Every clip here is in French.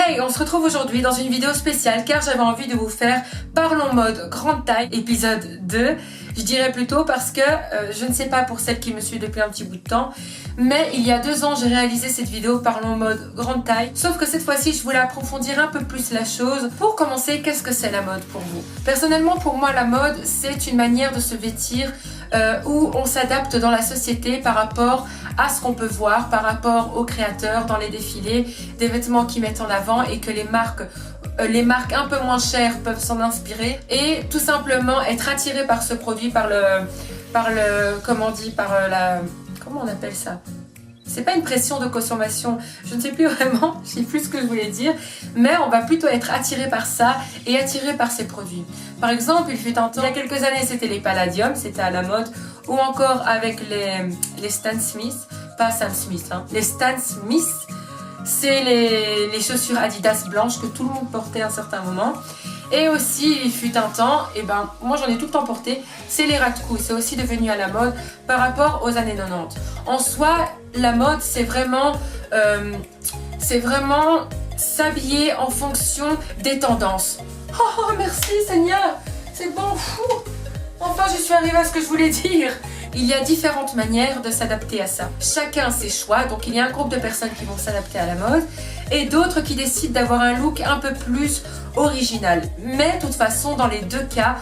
Hey, on se retrouve aujourd'hui dans une vidéo spéciale car j'avais envie de vous faire Parlons mode grande taille épisode 2. Je dirais plutôt parce que je ne sais pas pour celles qui me suivent depuis un petit bout de temps, mais il y a 2 ans j'ai réalisé cette vidéo Parlons mode grande taille. Sauf que cette fois-ci je voulais approfondir un peu plus la chose. Pour commencer, qu'est-ce que c'est la mode pour vous? Personnellement pour moi la mode c'est une manière de se vêtir où on s'adapte dans la société par rapport à ce qu'on peut voir, par rapport aux créateurs dans les défilés, des vêtements qui mettent en avant et que les marques un peu moins chères peuvent s'en inspirer et tout simplement être attiré par ce produit, comment on appelle ça? C'est pas une pression de consommation, je ne sais plus vraiment, je sais plus ce que je voulais dire, mais on va plutôt être attiré par ça et attiré par ces produits. Par exemple, il fut un temps, il y a quelques années, c'était les Palladium, c'était à la mode, ou encore avec les Stan Smith, pas Sam Smith, hein, les Stan Smith, c'est les chaussures Adidas blanches que tout le monde portait à un certain moment. Et aussi, il fut un temps, et ben moi j'en ai tout le temps porté, c'est les ras de cou. C'est aussi devenu à la mode par rapport aux années 90. En soi, la mode, c'est vraiment s'habiller en fonction des tendances. Oh, merci Seigneur, c'est bon, fou. Enfin, je suis arrivée à ce que je voulais dire. Il y a différentes manières de s'adapter à ça. Chacun ses choix, donc il y a un groupe de personnes qui vont s'adapter à la mode et d'autres qui décident d'avoir un look un peu plus original. Mais de toute façon, dans les 2 cas,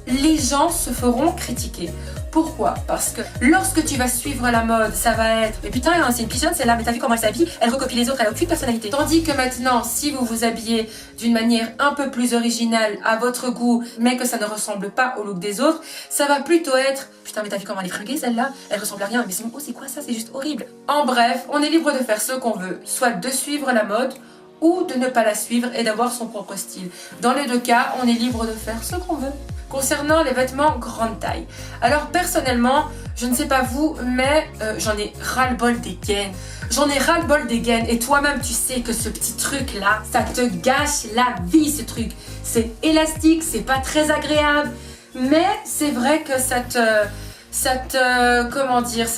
les gens se feront critiquer. Pourquoi? Parce que lorsque tu vas suivre la mode, ça va être mais putain, c'est une pigeonne celle-là, mais t'as vu comment elle s'habille? Elle recopie les autres, elle a aucune personnalité. Tandis que maintenant, si vous vous habillez d'une manière un peu plus originale, à votre goût, mais que ça ne ressemble pas au look des autres, ça va plutôt être putain, mais t'as vu comment elle est fringuée celle-là? Elle ressemble à rien, mais c'est quoi ça? C'est juste horrible. En bref, on est libre de faire ce qu'on veut, soit de suivre la mode, ou de ne pas la suivre et d'avoir son propre style. Dans les 2 cas, on est libre de faire ce qu'on veut. Concernant les vêtements grande taille, alors personnellement, je ne sais pas vous, mais j'en ai ras-le-bol des gaines. J'en ai ras-le-bol des gaines et toi-même tu sais que ce petit truc là, ça te gâche la vie ce truc. C'est élastique, c'est pas très agréable, mais c'est vrai que ça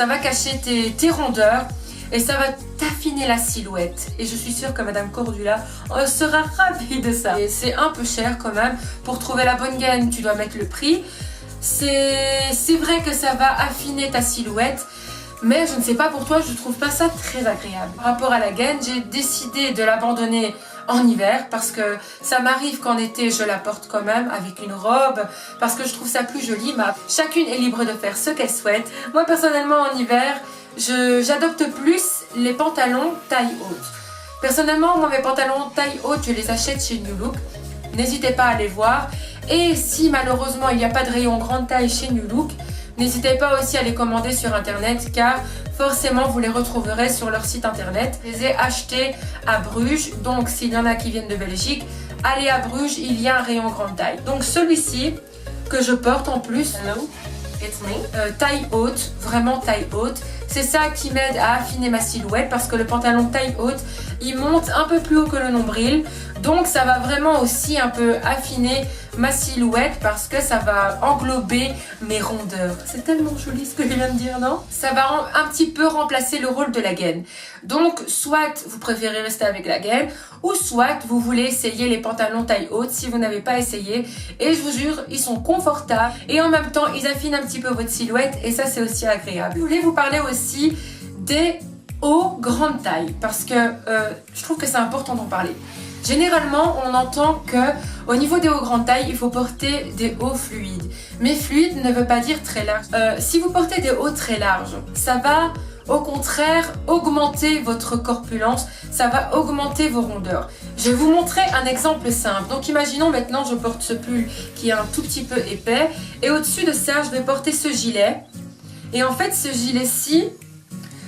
va cacher tes rondeurs. Et ça va t'affiner la silhouette. Et je suis sûre que Madame Cordula sera ravie de ça. Et c'est un peu cher quand même. Pour trouver la bonne gaine, tu dois mettre le prix. C'est vrai que ça va affiner ta silhouette. Mais je ne sais pas pour toi, je trouve pas ça très agréable. Par rapport à la gaine, j'ai décidé de l'abandonner en hiver parce que ça m'arrive qu'en été je la porte quand même avec une robe parce que je trouve ça plus joli. Mais chacune est libre de faire ce qu'elle souhaite. Moi personnellement en hiver, j'adopte plus les pantalons taille haute. Personnellement, moi mes pantalons taille haute, je les achète chez New Look. N'hésitez pas à les voir. Et si malheureusement il n'y a pas de rayon grande taille chez New Look, n'hésitez pas aussi à les commander sur internet car forcément vous les retrouverez sur leur site internet. Je les ai achetés à Bruges, donc s'il y en a qui viennent de Belgique, allez à Bruges, il y a un rayon grande taille. Donc celui-ci que je porte en plus, it's me. Taille haute, vraiment taille haute. C'est ça qui m'aide à affiner ma silhouette parce que le pantalon taille haute, il monte un peu plus haut que le nombril. Donc ça va vraiment aussi un peu affiner ma silhouette parce que ça va englober mes rondeurs. C'est tellement joli ce que je viens de dire, non? Ça va un petit peu remplacer le rôle de la gaine. Donc soit vous préférez rester avec la gaine ou soit vous voulez essayer les pantalons taille haute si vous n'avez pas essayé. Et je vous jure, ils sont confortables et en même temps ils affinent un petit peu votre silhouette et ça c'est aussi agréable. Je voulais vous parler aussi des hauts grande taille parce que je trouve que c'est important d'en parler. Généralement, on entend que au niveau des hauts grande taille, il faut porter des hauts fluides. Mais fluide ne veut pas dire très large. Si vous portez des hauts très larges, ça va au contraire augmenter votre corpulence, ça va augmenter vos rondeurs. Je vais vous montrer un exemple simple. Donc imaginons maintenant je porte ce pull qui est un tout petit peu épais et au-dessus de ça, je vais porter ce gilet. Et en fait, ce gilet-ci,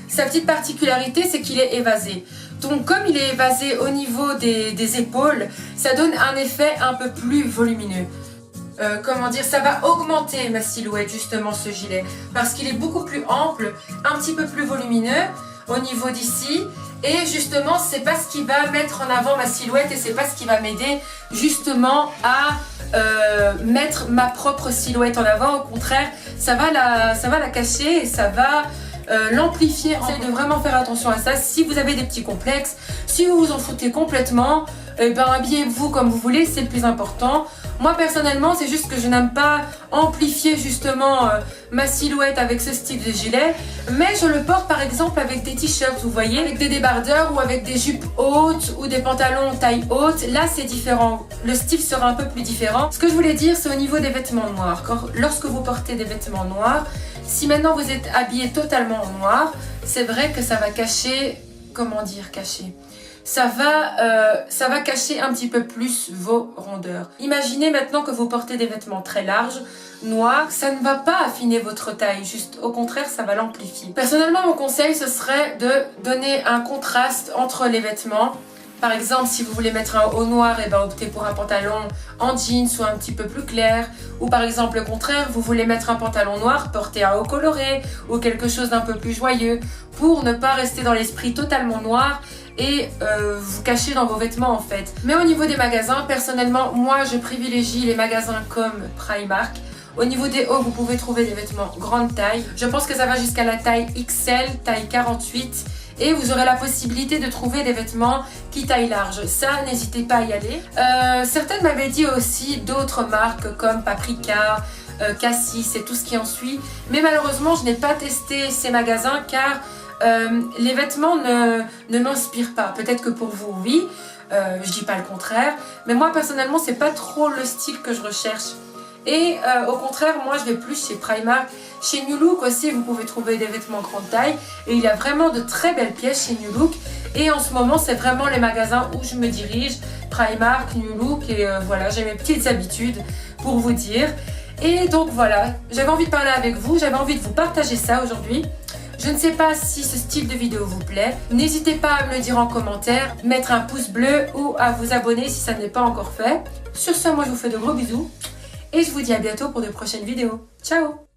sa petite particularité, c'est qu'il est évasé. Donc comme il est évasé au niveau des épaules, ça donne un effet un peu plus volumineux. Ça va augmenter ma silhouette justement ce gilet. Parce qu'il est beaucoup plus ample, un petit peu plus volumineux au niveau d'ici. Et justement, c'est pas ce qui va mettre en avant ma silhouette et c'est pas ce qui va m'aider justement à mettre ma propre silhouette en avant. Au contraire, ça va la cacher et ça va l'amplifier. Essayez de vraiment faire attention à ça. Si vous avez des petits complexes, si vous vous en foutez complètement, habillez-vous comme vous voulez, c'est le plus important. Moi personnellement, c'est juste que je n'aime pas amplifier justement ma silhouette avec ce style de gilet, mais je le porte par exemple avec des t-shirts, vous voyez, avec des débardeurs ou avec des jupes hautes ou des pantalons taille haute. Là c'est différent, le style sera un peu plus différent. Ce que je voulais dire, c'est au niveau des vêtements noirs. Lorsque vous portez des vêtements noirs, si maintenant vous êtes habillé totalement en noir, c'est vrai que ça va cacher, comment dire cacher, ça va cacher un petit peu plus vos rondeurs. Imaginez maintenant que vous portez des vêtements très larges, noirs, ça ne va pas affiner votre taille, juste au contraire, ça va l'amplifier. Personnellement, mon conseil, ce serait de donner un contraste entre les vêtements. Par exemple, si vous voulez mettre un haut noir, optez pour un pantalon en jeans ou un petit peu plus clair. Ou par exemple, le contraire, vous voulez mettre un pantalon noir, portez un haut coloré ou quelque chose d'un peu plus joyeux pour ne pas rester dans l'esprit totalement noir et vous cacher dans vos vêtements en fait. Mais au niveau des magasins, personnellement, moi je privilégie les magasins comme Primark. Au niveau des hauts, vous pouvez trouver des vêtements grande taille. Je pense que ça va jusqu'à la taille XL, taille 48. Et vous aurez la possibilité de trouver des vêtements qui taille large. Ça, n'hésitez pas à y aller. Certaines m'avaient dit aussi d'autres marques comme Paprika, Cassis et tout ce qui en suit. Mais malheureusement, je n'ai pas testé ces magasins car les vêtements ne m'inspirent pas. Peut-être que pour vous, oui. Je dis pas le contraire. Mais moi, personnellement, c'est pas trop le style que je recherche. Et au contraire, moi je vais plus chez Primark. Chez New Look aussi, vous pouvez trouver des vêtements grande taille. Et il y a vraiment de très belles pièces chez New Look. Et en ce moment, c'est vraiment les magasins où je me dirige. Primark, New Look. Et voilà, j'ai mes petites habitudes pour vous dire. Et donc voilà, j'avais envie de parler avec vous. J'avais envie de vous partager ça aujourd'hui. Je ne sais pas si ce style de vidéo vous plaît. N'hésitez pas à me le dire en commentaire, mettre un pouce bleu ou à vous abonner si ça n'est pas encore fait. Sur ce, moi je vous fais de gros bisous. Et je vous dis à bientôt pour de prochaines vidéos. Ciao!